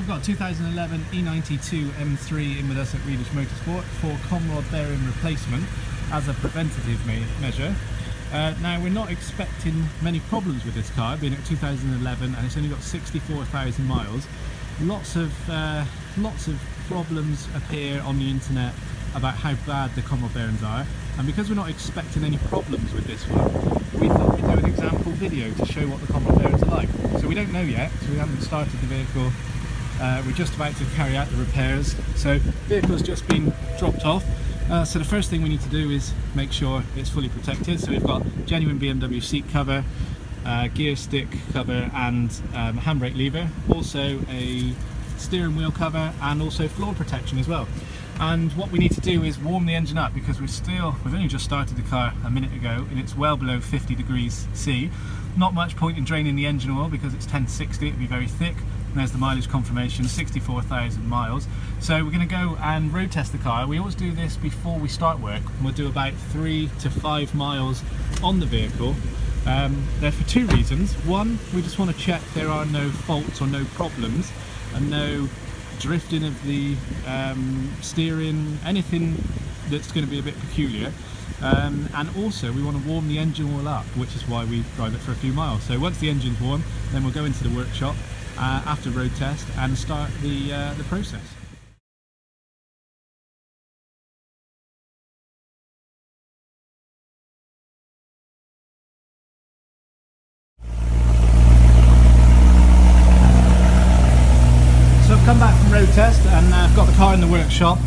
we've got 2011 E92 M3 in with us at Redish Motorsport for Conrod Bearing replacement as a preventative measure. Now we're not expecting many problems with this car, being at 2011 and it's only got 64,000 miles. Lots of problems appear on the internet about how bad the Conrod bearings are, and because we're not expecting any problems with this one, we thought we'd do an example video to show what the Conrod bearings are like. So we don't know yet, so we haven't started the vehicle. We're just about to carry out the repairs. So the vehicle's just been dropped off. So the first thing we need to do is make sure it's fully protected. So we've got genuine BMW seat cover, gear stick cover and handbrake lever, also a steering wheel cover and also floor protection as well. And what we need to do is warm the engine up because we've only just started the car a minute ago and it's well below 50 degrees C. Not much point in draining the engine oil because it's 1060, it'd be very thick. And there's the mileage confirmation, 64,000 miles. So we're going to go and road test the car. We always do this before we start work. We'll do about 3 to 5 miles on the vehicle. They're for two reasons. One, we just want to check there are no faults or no problems and no drifting of the steering, anything that's going to be a bit peculiar. And also we want to warm the engine oil up, which is why we drive it for a few miles. So once the engine's warm, then we'll go into the workshop after road test and start the process. Come back from road test and I've got the car in the workshop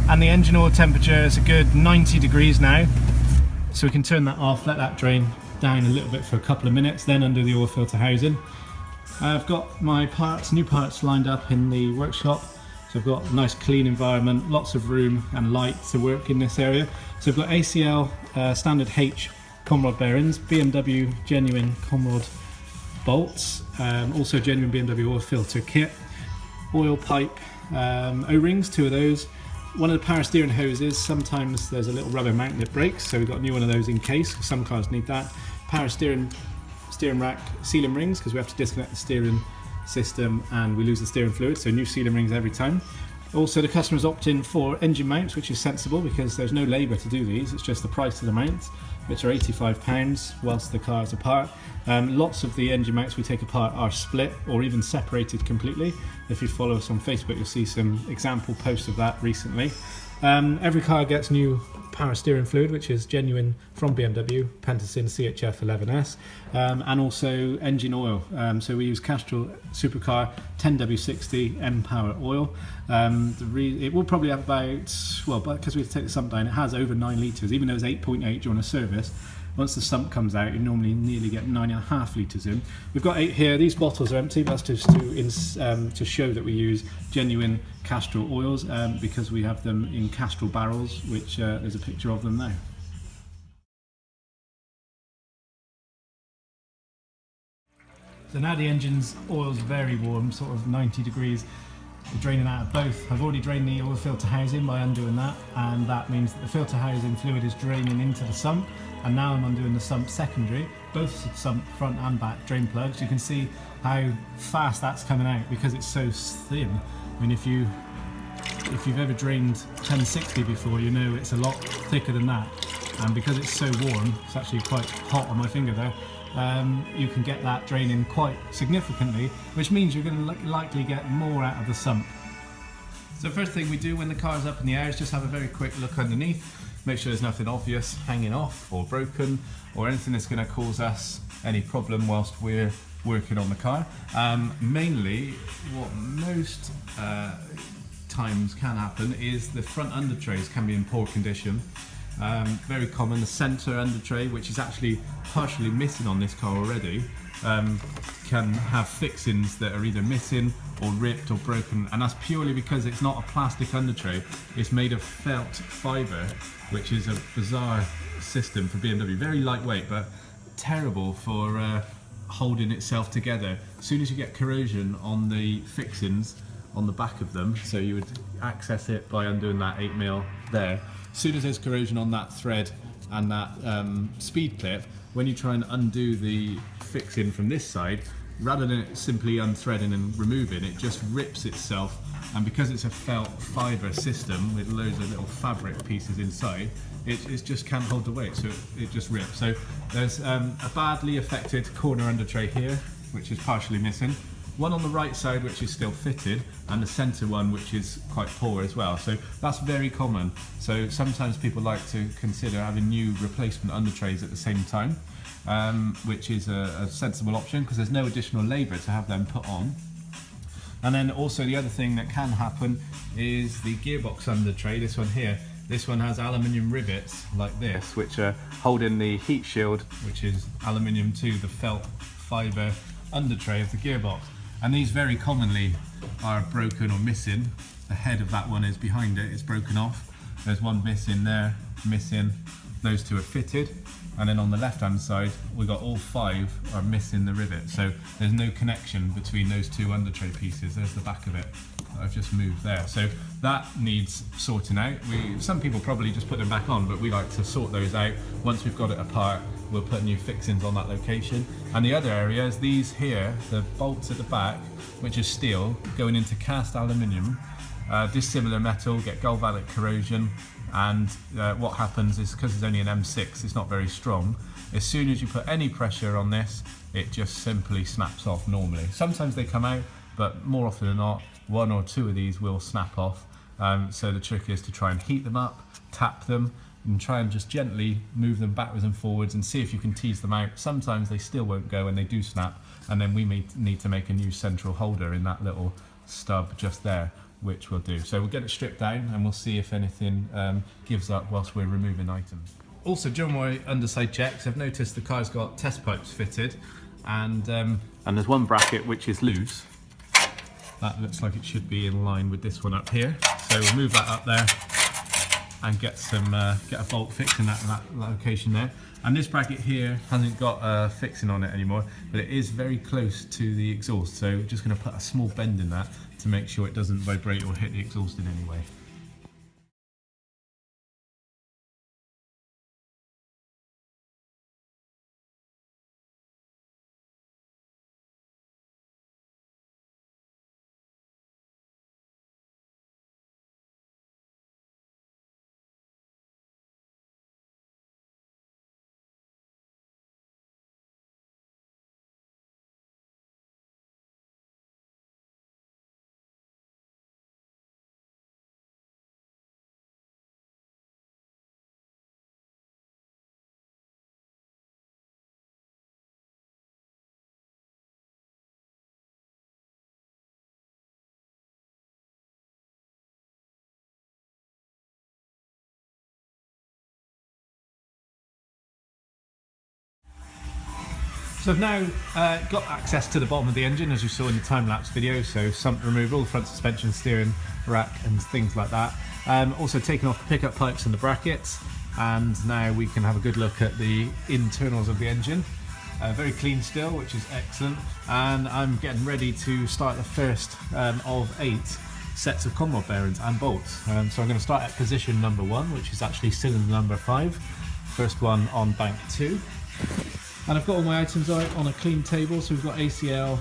and the engine oil temperature is a good 90 degrees now, so we can turn that off, let that drain down a little bit for a couple of minutes, then undo the oil filter housing. I've got my new parts lined up in the workshop, so I've got a nice clean environment, lots of room and light to work in this area. So I've got ACL standard H Conrod bearings, BMW genuine Conrod bolts, also genuine BMW oil filter kit, oil pipe O-rings, 2 of those, one of the power steering hoses. Sometimes there's a little rubber mount that breaks, so we've got a new one of those in case. Some cars need that. Power steering rack sealing rings, because we have to disconnect the steering system and we lose the steering fluid, so new sealing rings every time. Also the customers opt in for engine mounts, which is sensible because there's no labour to do these, it's just the price of the mounts, which are £85 whilst the car's apart. Lots of the engine mounts we take apart are split or even separated completely. If you follow us on Facebook, you'll see some example posts of that recently. Every car gets new power steering fluid, which is genuine from BMW, Pentasyn CHF 11S, and also engine oil. So we use Castrol Supercar 10W60 M Power oil. It will probably have about, well, because we have to take the sump down, it has over 9 litres, even though it's 8.8 during a service. Once the sump comes out, you normally nearly get 9.5 litres in. We've got 8 here. These bottles are empty. That's just to show that we use genuine Castrol oils because we have them in Castrol barrels, which there's a picture of them now. So now the engine's oil is very warm, sort of 90 degrees. We're draining out of both. I've already drained the oil filter housing by undoing that, and that means that the filter housing fluid is draining into the sump, and now I'm undoing the sump secondary, both sump front and back drain plugs. You can see how fast that's coming out because it's so thin. I mean, if you've ever drained 1060 before, you know it's a lot thicker than that, and because it's so warm, it's actually quite hot on my finger there. You can get that draining quite significantly, which means you're going to likely get more out of the sump. So first thing we do when the car's up in the air is just have a very quick look underneath, make sure there's nothing obvious hanging off or broken or anything that's going to cause us any problem whilst we're working on the car. Mainly what most times can happen is the front under trays can be in poor condition. Very common, the centre under tray, which is actually partially missing on this car already, can have fixings that are either missing or ripped or broken, and that's purely because it's not a plastic under tray, it's made of felt fibre, which is a bizarre system for BMW. Very lightweight but terrible for holding itself together. As soon as you get corrosion on the fixings on the back of them, so you would access it by undoing that 8mm there. As soon as there's corrosion on that thread and that speed clip, when you try and undo the fixing from this side, rather than it simply unthreading and removing, it just rips itself. And because it's a felt fibre system with loads of little fabric pieces inside, it just can't hold the weight, so it just rips. So there's a badly affected corner under tray here, which is partially missing. One on the right side which is still fitted, and the centre one which is quite poor as well. So that's very common. So sometimes people like to consider having new replacement under trays at the same time, which is a sensible option because there's no additional labour to have them put on. And then also the other thing that can happen is the gearbox under tray, this one here. This one has aluminium rivets like this, which are holding the heat shield, which is aluminium to the felt fibre under tray of the gearbox. And these very commonly are broken or missing. The head of that one is behind it, it's broken off. There's one missing there, missing. Those two are fitted. And then on the left hand side, we got all 5 are missing the rivet. So there's no connection between those 2 under tray pieces. There's the back of it that I've just moved there. So that needs sorting out. Some people probably just put them back on, but we like to sort those out. Once we've got it apart, we'll put new fixings on that location. And the other area is these here, the bolts at the back, which is steel, going into cast aluminium. Dissimilar metal, get galvanic corrosion. And what happens is, because it's only an M6, it's not very strong. As soon as you put any pressure on this, it just simply snaps off normally. Sometimes they come out, but more often than not, 1 or 2 of these will snap off. So the trick is to try and heat them up, tap them, and try and just gently move them backwards and forwards and see if you can tease them out. Sometimes they still won't go and they do snap, and then we may need to make a new central holder in that little stub just there, which we'll do. So we'll get it stripped down and we'll see if anything gives up whilst we're removing items. Also, during my underside checks, I've noticed the car's got test pipes fitted, and there's one bracket which is loose. That looks like it should be in line with this one up here. So we'll move that up there and get a bolt fixed in that location there. And this bracket here hasn't got a fixing on it anymore, but it is very close to the exhaust. So we're just going to put a small bend in that to make sure it doesn't vibrate or hit the exhaust in any way. So I've now got access to the bottom of the engine, as you saw in the time-lapse video, so sump removal, front suspension, steering rack and things like that. Also taken off the pickup pipes and the brackets, and now we can have a good look at the internals of the engine. Very clean still, which is excellent, and I'm getting ready to start the first of 8 sets of Conrod bearings and bolts. So I'm going to start at position number 1, which is actually cylinder number 5, first one on bank 2. And I've got all my items out on a clean table, so we've got ACL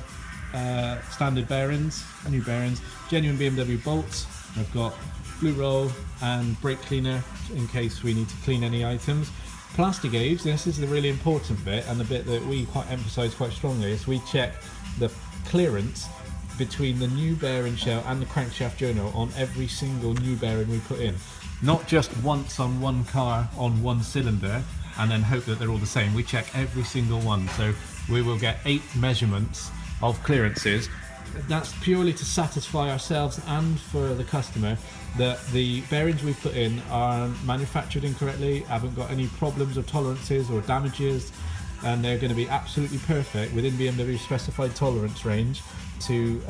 standard bearings, new bearings, genuine BMW bolts, I've got blue roll and brake cleaner in case we need to clean any items. Plastigauge, this is the really important bit, and the bit that we emphasise quite strongly, is we check the clearance between the new bearing shell and the crankshaft journal on every single new bearing we put in. Not just once on one car on one cylinder and then hope that they're all the same. We check every single one, so we will get 8 measurements of clearances. That's purely to satisfy ourselves and for the customer that the bearings we've put in are manufactured incorrectly, haven't got any problems or tolerances or damages, and they're going to be absolutely perfect within BMW's specified tolerance range to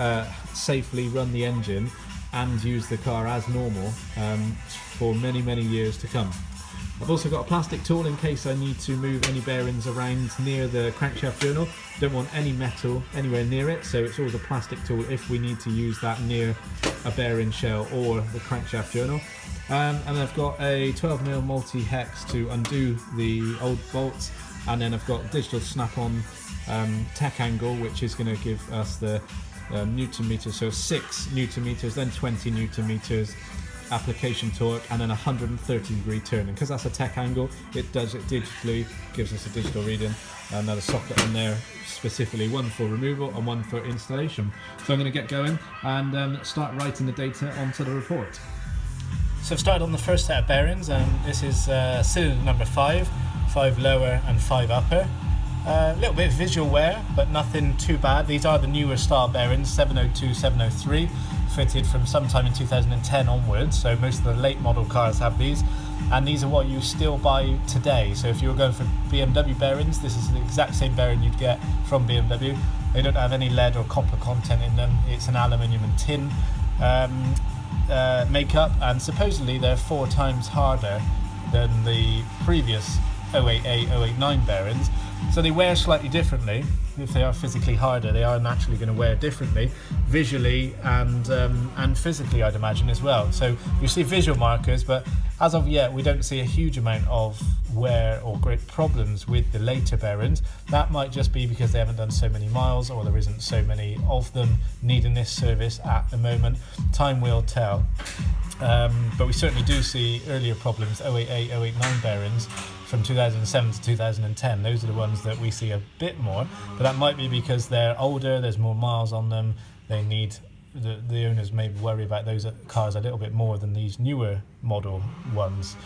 safely run the engine and use the car as normal for many, many years to come. I've also got a plastic tool in case I need to move any bearings around near the crankshaft journal. Don't want any metal anywhere near it, so it's always a plastic tool if we need to use that near a bearing shell or the crankshaft journal. And I've got a 12mm multi-hex to undo the old bolts, and then I've got digital snap-on tech angle, which is going to give us the newton meters, so 6 newton meters, then 20 newton meters application torque, and then 130 degree turning. Because that's a tech angle, it does it digitally, gives us a digital reading. Another socket on there specifically, one for removal and one for installation. So I'm going to get going and start writing the data onto the report. So I've started on the first set of bearings, and this is cylinder number 5 lower and 5 upper. A little bit of visual wear, but nothing too bad. These are the newer style bearings, 702, 703, fitted from sometime in 2010 onwards, so most of the late model cars have these, and these are what you still buy today. So if you were going for BMW bearings, this is the exact same bearing you'd get from BMW. They don't have any lead or copper content in them. It's an aluminium and tin makeup, and supposedly they're 4 times harder than the previous 088, 089 bearings. So they wear slightly differently. If they are physically harder, they are naturally going to wear differently, visually and physically, I'd imagine, as well. So you see visual markers, but as of yet, we don't see a huge amount of wear or great problems with the later bearings. That might just be because they haven't done so many miles, or there isn't so many of them needing this service at the moment. Time will tell. But we certainly do see earlier problems, 088, 089 bearings from 2007 to 2010. Those are the ones that we see a bit more, but that might be because they're older, there's more miles on them, they need, the owners may worry about those cars a little bit more than these newer model ones.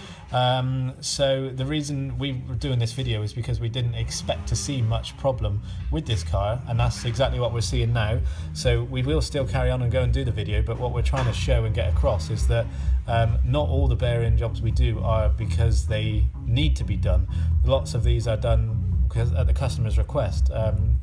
So the reason we were doing this video is because we didn't expect to see much problem with this car, and that's exactly what we're seeing now. So we will still carry on and go and do the video, but what we're trying to show and get across is that not all the bearing jobs we do are because they need to be done. Lots of these are done because at the customer's request,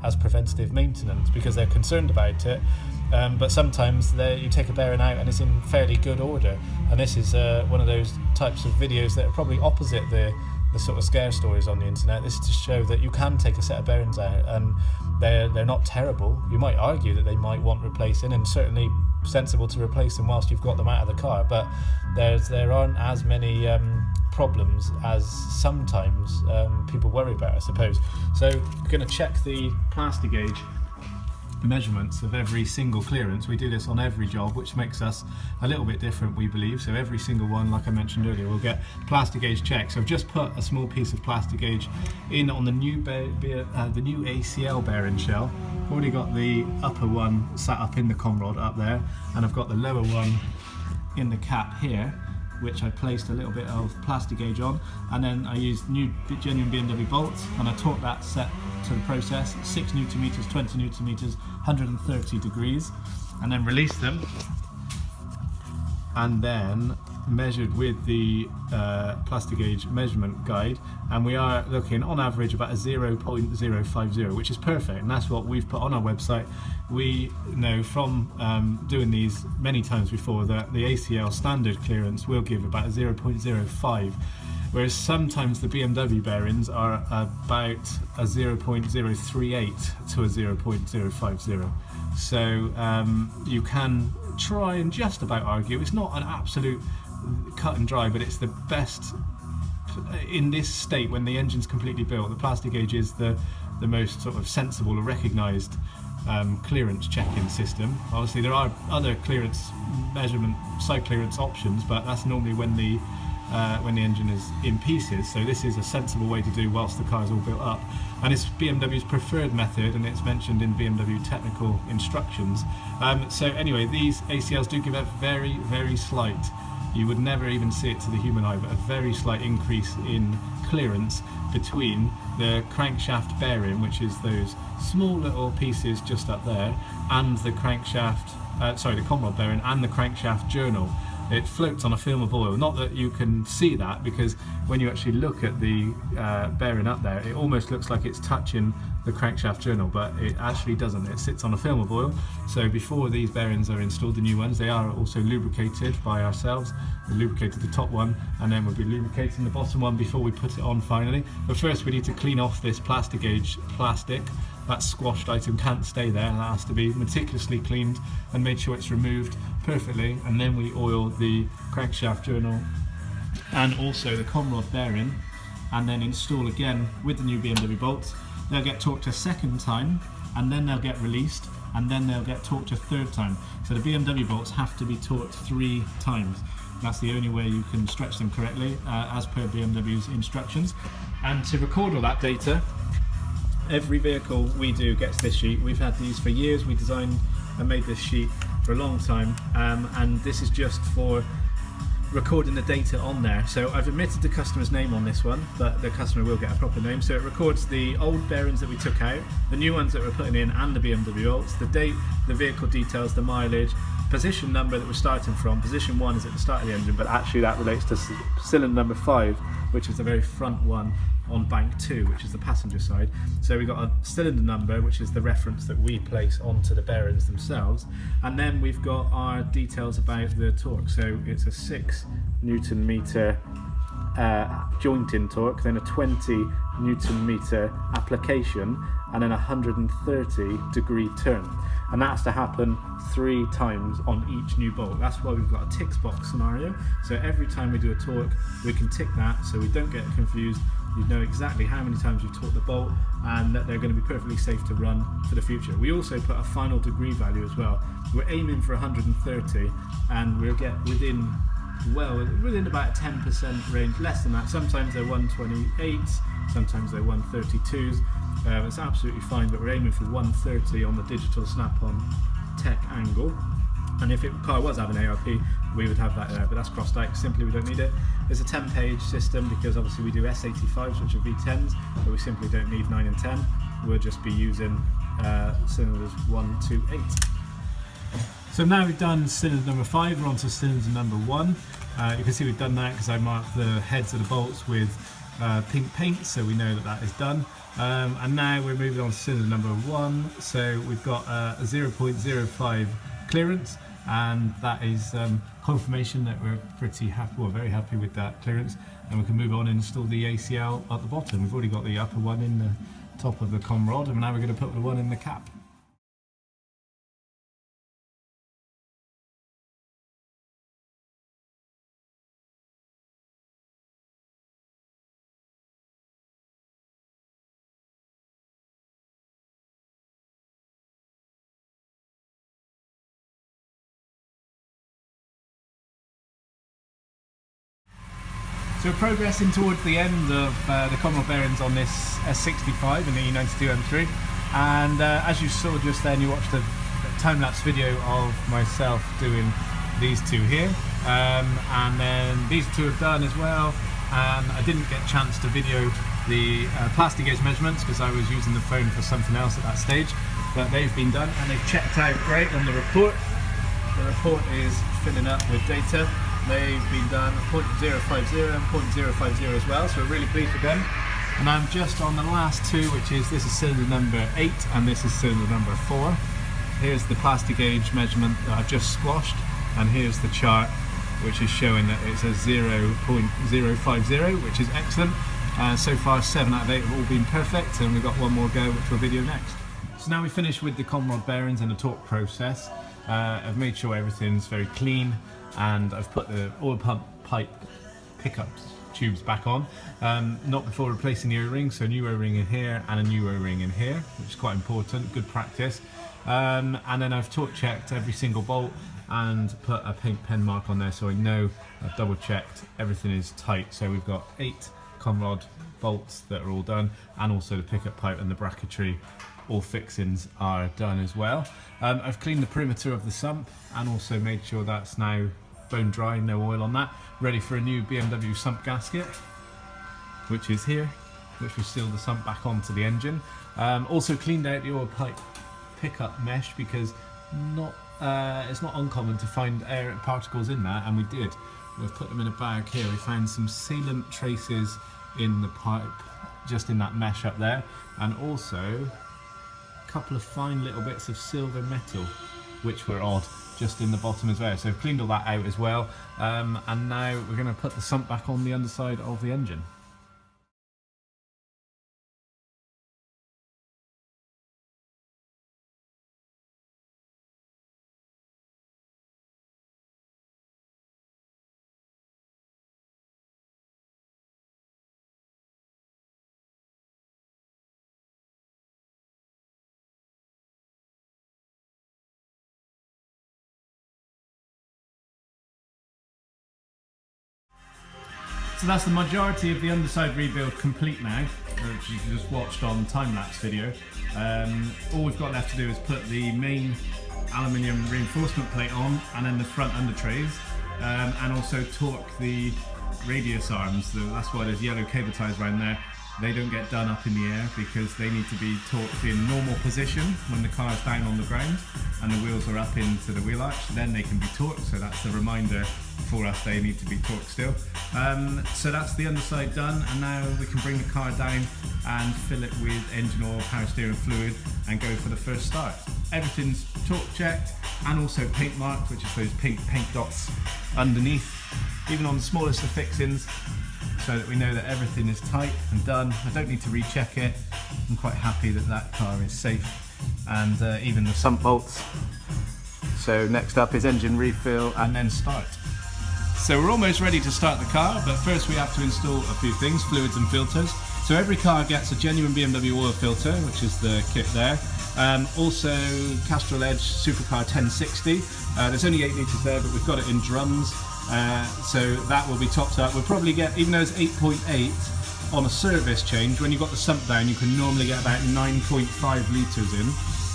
as preventative maintenance, because they're concerned about it. But sometimes you take a bearing out and it's in fairly good order, and this is one of those types of videos that are probably opposite the sort of scare stories on the internet. This is to show that you can take a set of bearings out and they're not terrible. You might argue that they might want replacing, and certainly sensible to replace them whilst you've got them out of the car, but there aren't as many problems as sometimes people worry about, I suppose. So we're going to check the Plastigauge measurements of every single clearance. We do this on every job, which makes us a little bit different, we believe. So every single one, like I mentioned earlier, we'll get Plastigauge check. So I've just put a small piece of Plastigauge in on the new ACL bearing shell. Already got the upper one sat up in the Conrod up there, and I've got the lower one in the cap here, which I placed a little bit of Plastigauge on, and then I used new genuine BMW bolts, and I torqued that set to the process, 6 newton meters, 20 newton meters, 130 degrees, and then released them, and then measured with the Plastigauge measurement guide, and we are looking on average about a 0.050, which is perfect, and that's what we've put on our website. We know from doing these many times before that the ACL standard clearance will give about a 0.05, whereas sometimes the BMW bearings are about a 0.038 to a 0.050. So you can try and just about argue. It's not an absolute cut and dry, but it's the best in this state when the engine's completely built. The Plastigauge is the most sort of sensible or recognised clearance check-in system. Obviously there are other clearance measurement, side clearance options, but that's normally when the engine is in pieces. So this is a sensible way to do whilst the car is all built up, and it's BMW's preferred method, and it's mentioned in BMW technical instructions. So anyway, these ACLs do give a very, very slight, you would never even see it to the human eye, but a very slight increase in clearance between the crankshaft bearing, which is those small little pieces just up there, and the crankshaft, the Conrod bearing, and the crankshaft journal. It floats on a film of oil. Not that you can see that, because when you actually look at the bearing up there, it almost looks like it's touching the crankshaft journal, but it actually doesn't. It sits on a film of oil. So before these bearings are installed, the new ones, they are also lubricated by ourselves. We lubricated the top one, and then we'll be lubricating the bottom one before we put it on finally. But first we need to clean off this Plastigauge plastic. That squashed item can't stay there, and that has to be meticulously cleaned and made sure it's removed perfectly, and then we oil the crankshaft journal and also the Conrod bearing and then install again with the new BMW bolts. They'll get torqued a second time, and then they'll get released, and then they'll get torqued a third time. So the BMW bolts have to be torqued 3 times. That's the only way you can stretch them correctly, as per BMW's instructions. And to record all that data, every vehicle we do gets this sheet. We've had these for years. We designed and made this sheet for a long time, and this is just for recording the data on there. So I've omitted the customer's name on this one, but the customer will get a proper name. So it records the old bearings that we took out, the new ones that we're putting in, and the BMW bolts, the date, the vehicle details, the mileage, position number that we're starting from. Position 1 is at the start of the engine, but actually that relates to cylinder number 5, which is the very front one on bank 2, which is the passenger side. So we've got a cylinder number, which is the reference that we place onto the bearings themselves, and then we've got our details about the torque. So it's a 6 Newton meter joint-in torque, then a 20 Newton meter application, and then a 130 degree turn. And that has to happen 3 times on each new bolt. That's why we've got a ticks box scenario. So every time we do a torque, we can tick that so we don't get confused. You know exactly how many times you've torqued the bolt, and that they're going to be perfectly safe to run for the future. We also put a final degree value as well. We're aiming for 130, and we'll get within about 10% range, less than that. Sometimes they're 128s, sometimes they're 132s. It's absolutely fine, but we're aiming for 130 on the digital snap-on tech angle. And if the car was having ARP, we would have that there, but that's crossed out. Simply, we don't need it. It's a 10-page system because obviously we do S65s, which are V10s, but we simply don't need 9 and 10. We'll just be using cylinders 1, 2, 8. So now we've done cylinder number 5, we're on to cylinder number 1. You can see we've done that because I marked the heads of the bolts with pink paint, so we know that that is done. And now we're moving on to cylinder number 1. So we've got a 0.05 clearance, and that is confirmation that we're pretty happy, well, very happy with that clearance, and we can move on and install the ACL at the bottom. We've already got the upper one in the top of the Conrod, and now we're going to put the one in the cap. So we're progressing towards the end of the Conrod bearings on this S65 and the E92 M3, and as you saw just then, you watched a time-lapse video of myself doing these two here, and then these two are done as well, and I didn't get a chance to video the Plastigauge measurements because I was using the phone for something else at that stage, but they've been done and they've checked out great on the report. The report is filling up with data. They've been done 0.050 and 0.050 as well, so we're really pleased with them. And I'm just on the last two, which is, this is cylinder number 8 and this is cylinder number 4. Here's the Plastigauge measurement that I've just squashed, and here's the chart which is showing that it's a 0.050, which is excellent. So far 7 out of 8 have all been perfect, and we've got one more go, which we'll video next. So now we finished with the Conrod bearings and the torque process. I've made sure everything's very clean, and I've put the oil pump pipe pickup tubes back on, not before replacing the O-ring, so a new O-ring in here and a new O-ring in here, which is quite important, good practice. And then I've torque checked every single bolt and put a paint pen mark on there, so I know I've double checked everything is tight. So we've got 8 Conrod bolts that are all done, and also the pickup pipe and the bracketry, all fixings are done as well. I've cleaned the perimeter of the sump and also made sure that's now bone dry, no oil on that, ready for a new BMW sump gasket, which is here, which will seal the sump back onto the engine. Also cleaned out the oil pipe pickup mesh because it's not uncommon to find air particles in that, and we did. We've put them in a bag here. We found some sealant traces in the pipe, just in that mesh up there, and also a couple of fine little bits of silver metal, which were odd, just in the bottom as well. So I've cleaned all that out as well, and now we're going to put the sump back on the underside of the engine. So that's the majority of the underside rebuild complete now, which you just watched on time-lapse video. All we've got left to do is put the main aluminium reinforcement plate on, and then the front under trays, and also torque the radius arms. So that's why there's yellow cable ties around there. They don't get done up in the air because they need to be torqued in normal position when the car is down on the ground and the wheels are up into the wheel arch. Then they can be torqued, so that's the reminder for us they need to be torqued still. So that's the underside done, and now we can bring the car down and fill it with engine oil, power steering fluid, and go for the first start. Everything's torque checked and also paint marked, which is those pink paint dots underneath, even on the smallest of fixings, so that we know that everything is tight and done. I don't need to recheck it. I'm quite happy that that car is safe, and even the sump bolts. So next up is engine refill and then start. So we're almost ready to start the car, but first we have to install a few things, fluids and filters. So every car gets a genuine BMW oil filter, which is the kit there. Also Castrol Edge Supercar 1060. There's only 8 litres there, but we've got it in drums. So that will be topped up. We'll probably get, even though it's 8.8 on a service change, when you've got the sump down, you can normally get about 9.5 litres in.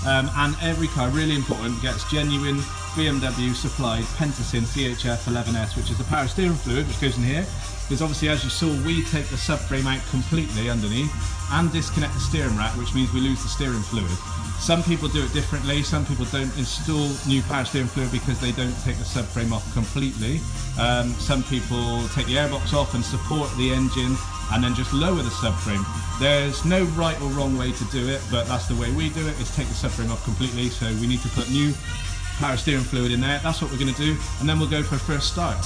And every car, really important, gets genuine BMW supplied Pentasyn CHF 11S, which is the power steering fluid, which goes in here. Because obviously, as you saw, we take the subframe out completely underneath and disconnect the steering rack, which means we lose the steering fluid. Some people do it differently. Some people don't install new power steering fluid because they don't take the subframe off completely. Some people take the airbox off and support the engine and then just lower the subframe. There's no right or wrong way to do it, but that's the way we do it, is take the subframe off completely. So we need to put new power steering fluid in there. That's what we're going to do, and then we'll go for a first start.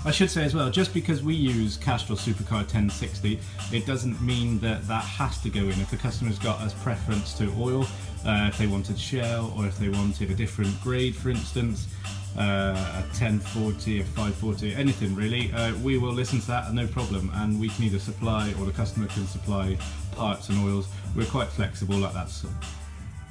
I should say as well, just because we use Castrol Supercar 1060, it doesn't mean that that has to go in. If the customer's got a preference to oil, if they wanted Shell, or if they wanted a different grade, for instance, a 1040, a 540, anything really, we will listen to that, no problem, and we can either supply, or the customer can supply parts and oils. We're quite flexible like that. So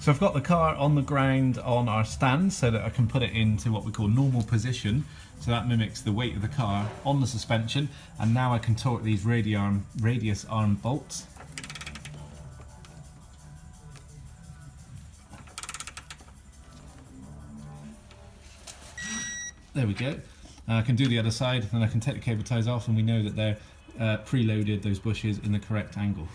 I've got the car on the ground on our stand so that I can put it into what we call normal position. So that mimics the weight of the car on the suspension. And now I can torque these radius arm bolts. There we go. I can do the other side, and I can take the cable ties off, and we know that they're preloaded, those bushes, in the correct angle.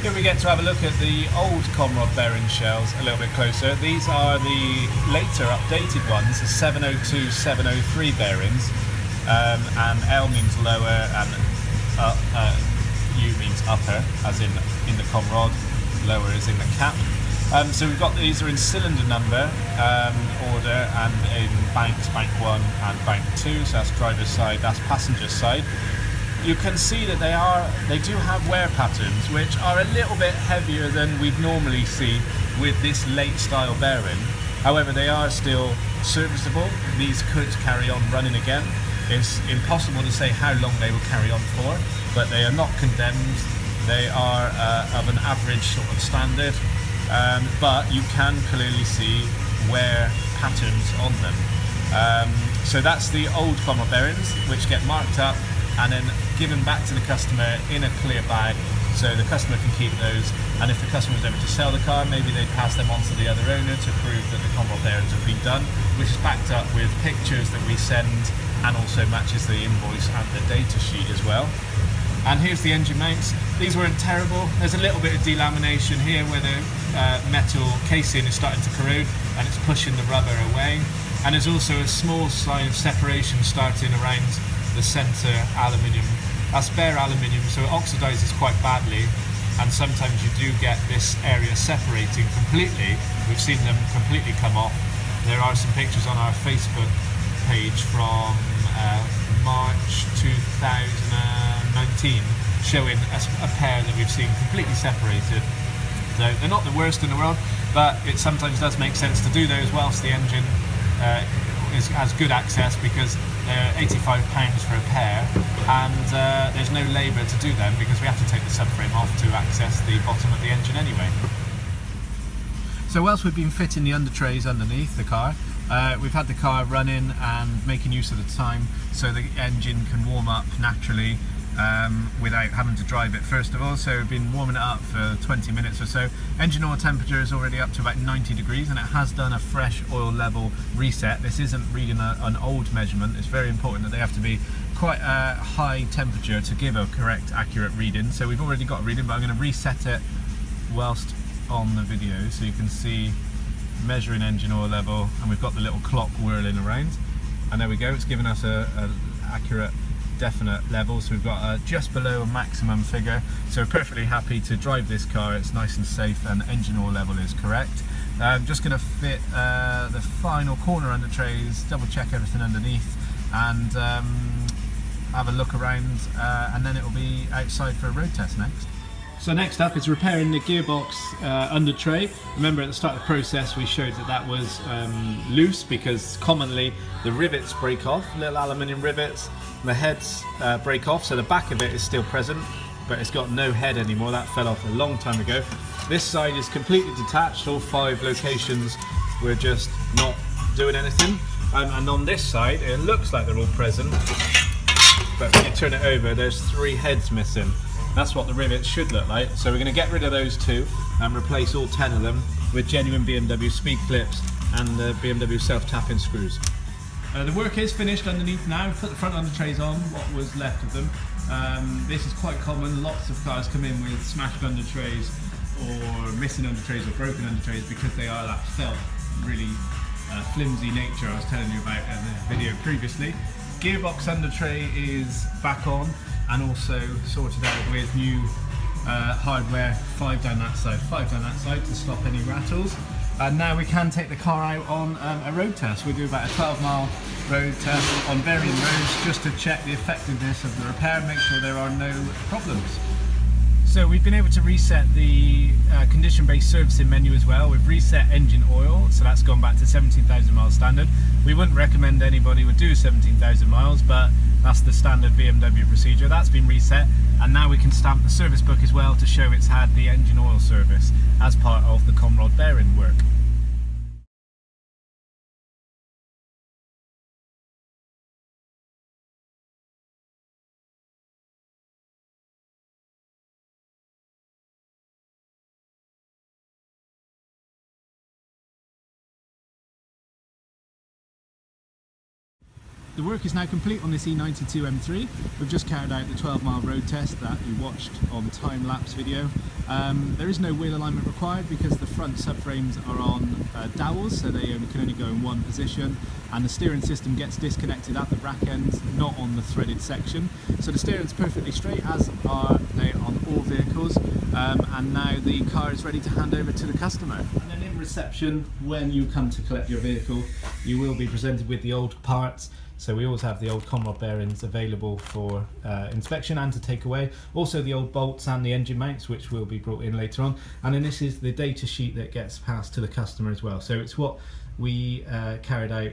Here we get to have a look at the old Conrod bearing shells a little bit closer. These are the later updated ones, the 702, 703 bearings, and L means lower and U means upper, as in the Conrod, lower is in the cap. So we've got these are in cylinder number order, and in banks, bank 1 and bank 2, so that's driver's side, that's passenger side. You can see that they do have wear patterns which are a little bit heavier than we'd normally see with this late style bearing. However, they are still serviceable. These could carry on running again. It's impossible to say how long they will carry on for, but they are not condemned. They are of an average sort of standard, but you can clearly see wear patterns on them. So that's the old Conrod bearings, which get marked up and then given back to the customer in a clear bag, so the customer can keep those, and if the customer is ever to sell the car, maybe they pass them on to the other owner to prove that the Conrod bearings have been done, which is backed up with pictures that we send, and also matches the invoice and the data sheet as well. And here's the engine mounts. These weren't terrible. There's a little bit of delamination here where the metal casing is starting to corrode and it's pushing the rubber away, and there's also a small sign of separation starting around the centre aluminium. That's bare aluminium, so it oxidizes quite badly, and sometimes you do get this area separating completely. We've seen them completely come off. There are some pictures on our Facebook page from March 2019 showing a pair that we've seen completely separated. So they're not the worst in the world, but it sometimes does make sense to do those whilst the engine has good access, because they're £85 for a pair, and there's no labour to do them because we have to take the subframe off to access the bottom of the engine anyway. So whilst we've been fitting the under trays underneath the car, we've had the car running and making use of the time so the engine can warm up naturally without having to drive it first of all. So we've been warming it up for 20 minutes or so. Engine oil temperature is already up to about 90 degrees and it has done a fresh oil level reset. This isn't reading an old measurement. It's very important that they have to be quite a high temperature to give a correct, accurate reading. So we've already got a reading, but I'm going to reset it whilst on the video so you can see measuring engine oil level, and we've got the little clock whirling around, and there we go, it's giving us a accurate, definite level. So we've got just below a maximum figure, so we're perfectly happy to drive this car. It's nice and safe and engine oil level is correct. I'm just going to fit the final corner under trays, double check everything underneath, and have a look around, and then it will be outside for a road test next. So next up is repairing the gearbox under tray. Remember at the start of the process we showed that was loose because commonly the rivets break off, little aluminium rivets, the heads break off, so the back of it is still present but it's got no head anymore. That fell off a long time ago. This side is completely detached, all 5 locations we're just not doing anything, and on this side it looks like they're all present, but when you turn it over there's 3 heads missing. That's what the rivets should look like. So we're going to get rid of those 2 and replace all 10 of them with genuine BMW speed clips and the BMW self-tapping screws. The work is finished underneath now. We've put the front under trays on, what was left of them. This is quite common. Lots of cars come in with smashed under trays or missing under trays or broken under trays because they are that felt, really flimsy nature I was telling you about in the video previously. Gearbox under tray is back on and also sorted out with new hardware, 5 down that side, 5 down that side to stop any rattles. And now we can take the car out on a road test. We do about a 12-mile road test on varying roads just to check the effectiveness of the repair, make sure there are no problems. So we've been able to reset the condition-based servicing menu as well. We've reset engine oil, so that's gone back to 17,000 miles standard. We wouldn't recommend anybody would do 17,000 miles, but that's the standard BMW procedure. That's been reset, and now we can stamp the service book as well to show it's had the engine oil service as part of the Conrod Bearing work. The work is now complete on this E92 M3. We've just carried out the 12-mile road test that you watched on time-lapse video. There is no wheel alignment required because the front subframes are on dowels, so they can only go in one position, and the steering system gets disconnected at the rack end, not on the threaded section. So the steering's perfectly straight, as are they on all vehicles, and now the car is ready to hand over to the customer. And then in reception, when you come to collect your vehicle, you will be presented with the old parts. So we always have the old Conrod bearings available for inspection and to take away. Also the old bolts and the engine mounts, which will be brought in later on. And then this is the data sheet that gets passed to the customer as well. So it's what we carried out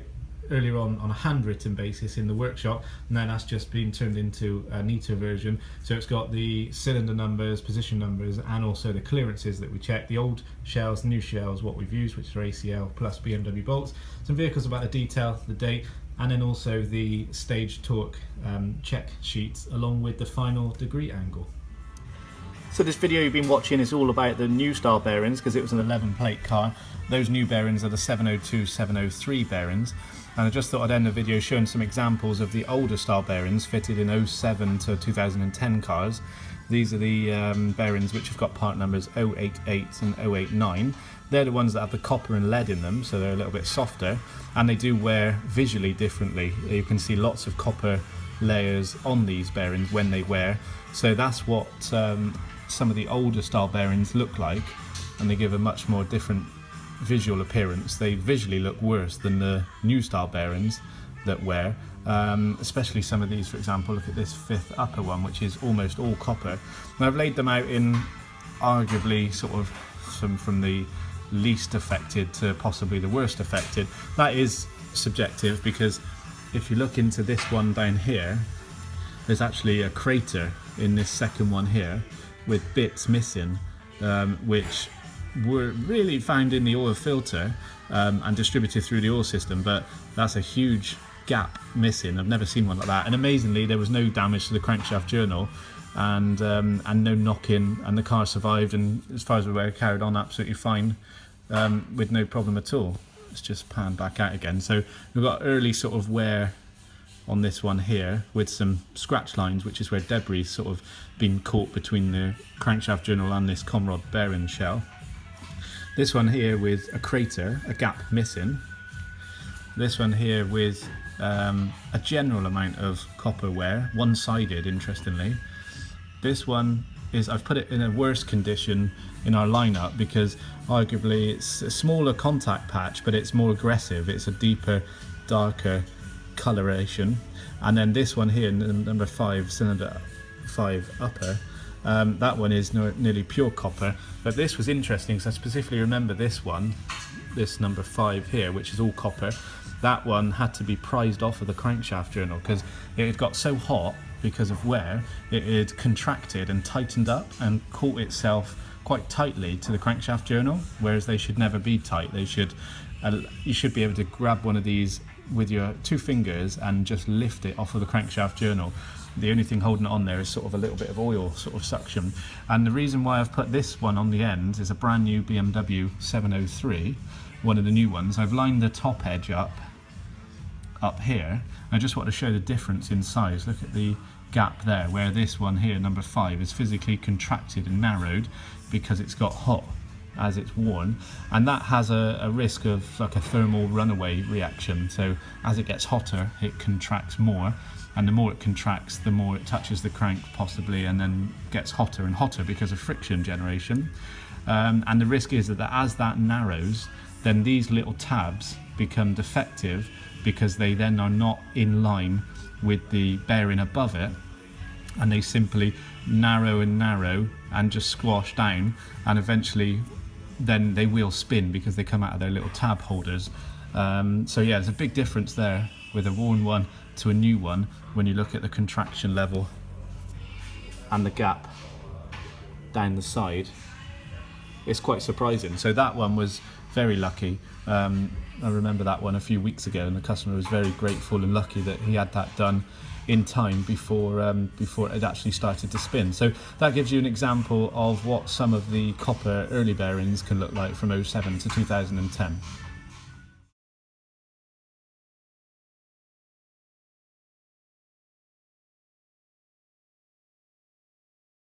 earlier on a handwritten basis in the workshop, and then that's just been turned into a neater version. So it's got the cylinder numbers, position numbers, and also the clearances that we check. The old shells, new shells, what we've used, which are ACL plus BMW bolts. Some vehicles about the detail, the date, and then also the stage torque check sheets along with the final degree angle. So this video you've been watching is all about the new style bearings because it was an 11 plate car. Those new bearings are the 702, 703 bearings, and I just thought I'd end the video showing some examples of the older style bearings fitted in 07 to 2010 cars. These are the bearings which have got part numbers 088 and 089. They're the ones that have the copper and lead in them, so they're a little bit softer, and they do wear visually differently. You can see lots of copper layers on these bearings when they wear, so that's what some of the older style bearings look like, and they give a much more different visual appearance. They visually look worse than the new style bearings that wear, especially some of these. For example, look at this 5th upper one, which is almost all copper. Now I've laid them out in arguably sort of some from the least affected to possibly the worst affected. That is subjective, because if you look into this one down here, there's actually a crater in this second one here with bits missing, which were really found in the oil filter and distributed through the oil system, but that's a huge gap missing. I've never seen one like that, and amazingly there was no damage to the crankshaft journal, and no knock-in, and the car survived, and as far as we're aware carried on absolutely fine with no problem at all. Let's just pan back out again. So we've got early sort of wear on this one here with some scratch lines, which is where debris sort of been caught between the crankshaft journal and this Conrod bearing shell. This one here with a crater, a gap missing. This one here with a general amount of copper wear, one-sided interestingly. This one is, I've put it in a worse condition in our lineup because arguably it's a smaller contact patch, but it's more aggressive. It's a deeper, darker coloration. And then this one here, number 5, cylinder 5 upper, that one is nearly pure copper. But this was interesting because I specifically remember this one, this number 5 here, which is all copper. That one had to be prized off of the crankshaft journal because it had got so hot because of wear. It had contracted and tightened up and caught itself quite tightly to the crankshaft journal, whereas they should never be tight. They should, you should be able to grab one of these with your 2 fingers and just lift it off of the crankshaft journal. The only thing holding it on there is sort of a little bit of oil sort of suction. And the reason why I've put this one on the end is a brand new BMW 703, one of the new ones. I've lined the top edge up here. I just want to show the difference in size. Look at the gap there, where this one here, number 5, is physically contracted and narrowed because it's got hot as it's worn, and that has a risk of like a thermal runaway reaction. So as it gets hotter, it contracts more, and the more it contracts, the more it touches the crank possibly, and then gets hotter and hotter because of friction generation. And the risk is that as that narrows, then these little tabs become defective because they then are not in line with the bearing above it, and they simply narrow and narrow and just squash down, and eventually then they will spin because they come out of their little tab holders. So yeah, there's a big difference there with a worn one to a new one when you look at the contraction level and the gap down the side. It's quite surprising. So that one was very lucky. I remember that one a few weeks ago, and the customer was very grateful and lucky that he had that done in time before it had actually started to spin. So that gives you an example of what some of the copper early bearings can look like from 07 to 2010.